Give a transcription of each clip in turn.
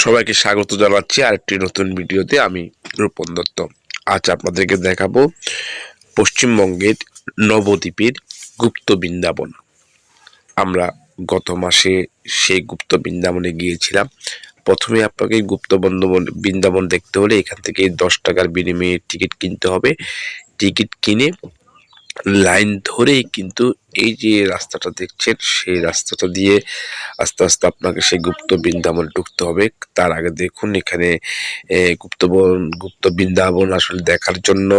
সবাইকে স্বাগত জানাচ্ছি আরেকটি নতুন ভিডিওতে। আমি রূপন দত্ত। আজ আপনাদেরকে দেখাবো পশ্চিমবঙ্গের নবদ্বীপের গুপ্ত বৃন্দাবন। আমরা গত মাসে সেই গুপ্ত বৃন্দাবনে গিয়েছিলাম। প্রথমে আপনাকে গুপ্ত বৃন্দাবন দেখতে হলে এখান থেকে 10 টাকার বিনিময়ে টিকিট কিনতে হবে। টিকিট কিনে লাইন ধরেই কিন্তু এই যে রাস্তাটা দেখছেন সেই রাস্তাটা দিয়ে আস্তে আস্তে আপনাকে সেই গুপ্ত বৃন্দাবনে ঢুকতে হবে। তার আগে দেখুন এখানে গুপ্ত বৃন্দাবন আসলে দেখার জন্য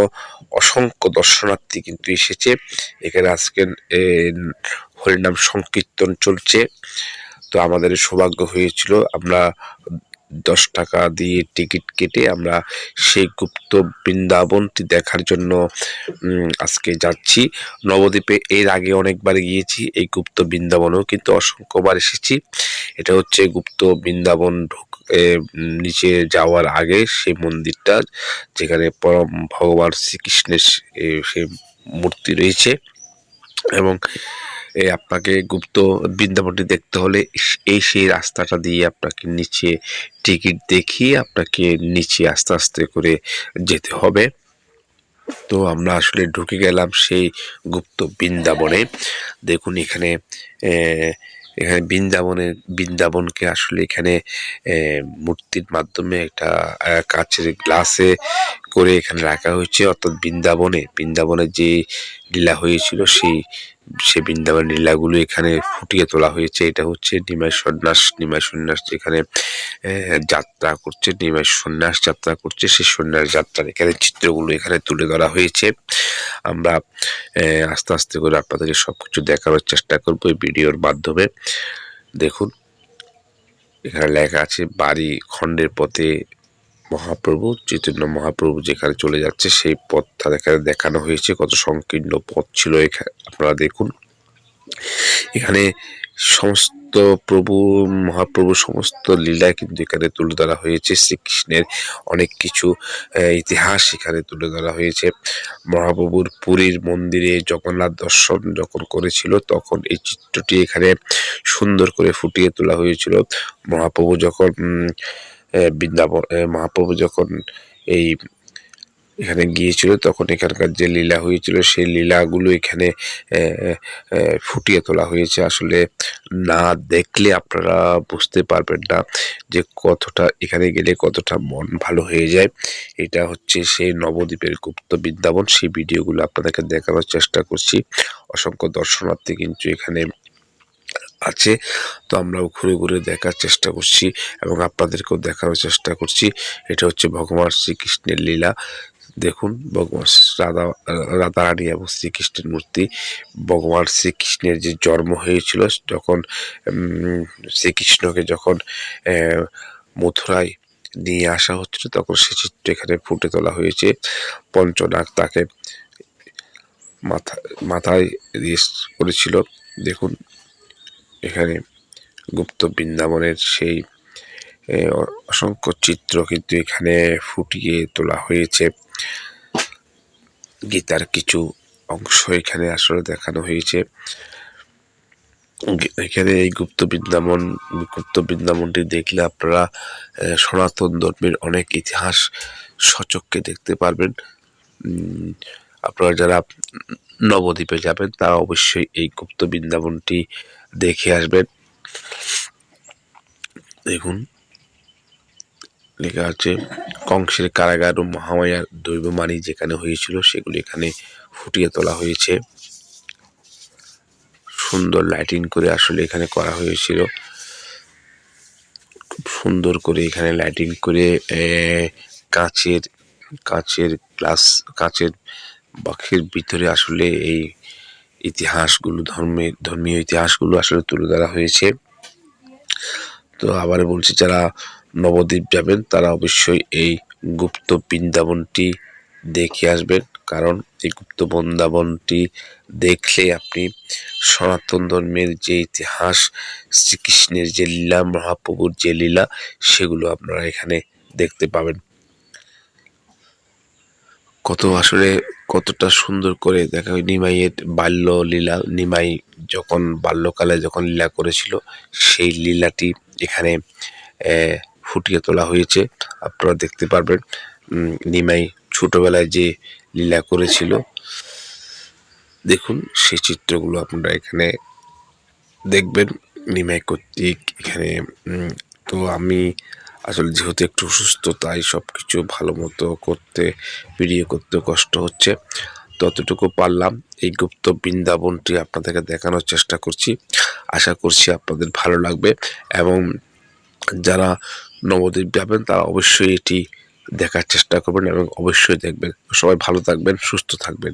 অসংখ্য দর্শনার্থী কিন্তু এসেছে। এখানে আজকে হরিনাম সংকীর্তন চলছে। তো আমাদের সৌভাগ্য হয়েছিল, আমরা 10 টাকা দিয়ে টিকিট কেটে আমরা সেই গুপ্ত বৃন্দাবনটি দেখার জন্য আজকে যাচ্ছি। নবদ্বীপে এর আগে অনেকবার গিয়েছি, এই গুপ্ত বৃন্দাবনেও কিন্তু অসংখ্যবার এসেছি। এটা হচ্ছে গুপ্ত বৃন্দাবন নিচে যাওয়ার আগে সেই মন্দিরটা, যেখানে পরম ভগবান শ্রীকৃষ্ণের সেই মূর্তি রয়েছে। এবং আপনাকে গুপ্ত বৃন্দাবনটি দেখতে হলে সেই রাস্তাটা দিয়ে আপনাকে নিচে টিকিট দেখিয়ে আপনাকে নিচে আস্তে আস্তে করে যেতে হবে। তো আমরা আসলে ঢুকে গেলাম সেই গুপ্ত বৃন্দাবনে। দেখুন এখানে বৃন্দাবনকে আসলে এখানে মূর্তির মাধ্যমে একটা কাচের গ্লাসে করে এখানে রাখা হয়েছে। অর্থাৎ বৃন্দাবনে যে লীলা হয়েছিল সেই বৃন্দাবন লীলাগুলো এখানে ফুটিয়ে তোলা হয়েছে। এটা হচ্ছে নিমাই সন্ন্যাস যেখানে যাত্রা করছে, নিমাই সন্ন্যাস যাত্রা করছে, সেই সন্ন্যাস যাত্রার এখানে চিত্রগুলো এখানে তুলে ধরা হয়েছে। আমরা আস্তে আস্তে করে আপনাদেরকে সবকিছু দেখানোর চেষ্টা করবো এই ভিডিওর মাধ্যমে। দেখুন এখানে লেখা আছে বাড়ি খণ্ডের পথে মহাপ্রভু চৈতন্য মহাপ্রভু যেখানে চলে যাচ্ছে সেই পথটা এখানে দেখানো হয়েছে। কত সংকীর্ণ পথ ছিল এখানে আপনারা দেখুন। এখানে সমস্ত মহাপ্রভু সমস্ত লীলা কিন্তু এখানে তুলে ধরা হয়েছে। শ্রীকৃষ্ণের অনেক কিছু ইতিহাস এখানে তুলে ধরা হয়েছে। মহাপ্রভুর পুরীর মন্দিরে জগন্নাথ দর্শন যখন করেছিল তখন এই চিত্রটি এখানে সুন্দর করে ফুটিয়ে তোলা হয়েছিল। মহাপ্রভু যখন এখানে গিয়েছিল তখন এখানকার যে লীলা হয়েছিল সেই লীলাগুলো এখানে ফুটিয়ে তোলা হয়েছে। আসলে না দেখলে আপনারা বুঝতে পারবেন না যে কতটা এখানে গেলে কতটা মন ভালো হয়ে যায়। এটা হচ্ছে সেই নবদ্বীপের গুপ্ত বৃন্দাবন। সেই ভিডিওগুলো আপনাদেরকে দেখানোর চেষ্টা করছি। অসংখ্য দর্শনার্থী কিন্তু এখানে আছে। তো আমরাও ঘুরে ঘুরে দেখার চেষ্টা করছি এবং আপনাদেরকেও দেখানোর চেষ্টা করছি। এটা হচ্ছে ভগবান শ্রীকৃষ্ণের লীলা। দেখুন ভগবান রাধারানী এবং শ্রীকৃষ্ণের মূর্তি। ভগবান শ্রীকৃষ্ণের যে জন্ম হয়েছিল যখন শ্রীকৃষ্ণকে যখন মথুরায় নিয়ে আসা হচ্ছিল তখন সে চিত্র এখানে ফুটে তোলা হয়েছে। পঞ্চনাগ তাকে মাথায় করেছিল। দেখুন এখানে গুপ্ত বৃন্দাবনের সেই অসংখ্য চিত্র কিন্তু এখানে ফুটিয়ে তোলা হয়েছে। গীতার কিছু অংশ এখানে আসলে দেখানো হয়েছে। এখানে এই গুপ্ত বৃন্দাবনটি দেখলে আপনারা সনাতন ধর্মের অনেক ইতিহাস সচক্ষে দেখতে পারবেন। আপনারা যারা নবদ্বীপে যাবেন তারা অবশ্যই এই গুপ্ত বৃন্দাবনটি দেখে আসবেন। দেখুন লেখা আছে কংসের কারাগার ও মহামায়ার দৈববাণী যেখানে হয়েছিল সেগুলি এখানে ফুটিয়ে তোলা হয়েছে। সুন্দর লাইটিং করে আসলে এখানে করা হয়েছিল। খুব সুন্দর করে এখানে লাইটিং করে কাচের বাক্সের ভিতরে আসলে এই ইতিহাসগুলো ধর্মীয় ইতিহাসগুলো আসলে তুলে ধরা হয়েছে। তো আবার বলছি, যারা নবদ্বীপ যাবেন তারা অবশ্যই এই গুপ্ত বৃন্দাবনটি দেখে আসবেন, কারণ এই গুপ্ত বৃন্দাবনটি দেখলে আপনি সনাতন ধর্মের যে ইতিহাস, শ্রীকৃষ্ণের যে লীলা, মহাপ্রভুর যে লীলা, সেগুলো আপনারা এখানে দেখতে পাবেন। কতটা সুন্দর করে দেখা হয় নিমাইয়ের বাল্য লীলা। নিমাই যখন বাল্যকালে যখন লীলা করেছিল সেই লীলাটি এখানে ফুটিয়ে তোলা হয়েছে। আপনারা দেখতে পারবেন নিমাই ছোটবেলায় যে লীলা করেছিল, দেখুন সেই চিত্রগুলো আপনারা এখানে দেখবেন নিমাই কর্তৃক এখানে। তো আমি আসলে যেহেতু একটু অসুস্থ, তাই সব কিছু ভালো মতো করতে, ভিডিও করতে কষ্ট হচ্ছে। ততটুকু পারলাম এই গুপ্ত বৃন্দাবনটি আপনাদেরকে দেখানোর চেষ্টা করছি। আশা করছি আপনাদের ভালো লাগবে, এবং যারা নবদ্বীপ যাবেন তারা অবশ্যই এটি দেখার চেষ্টা করবেন এবং অবশ্যই দেখবেন। সবাই ভালো থাকবেন, সুস্থ থাকবেন।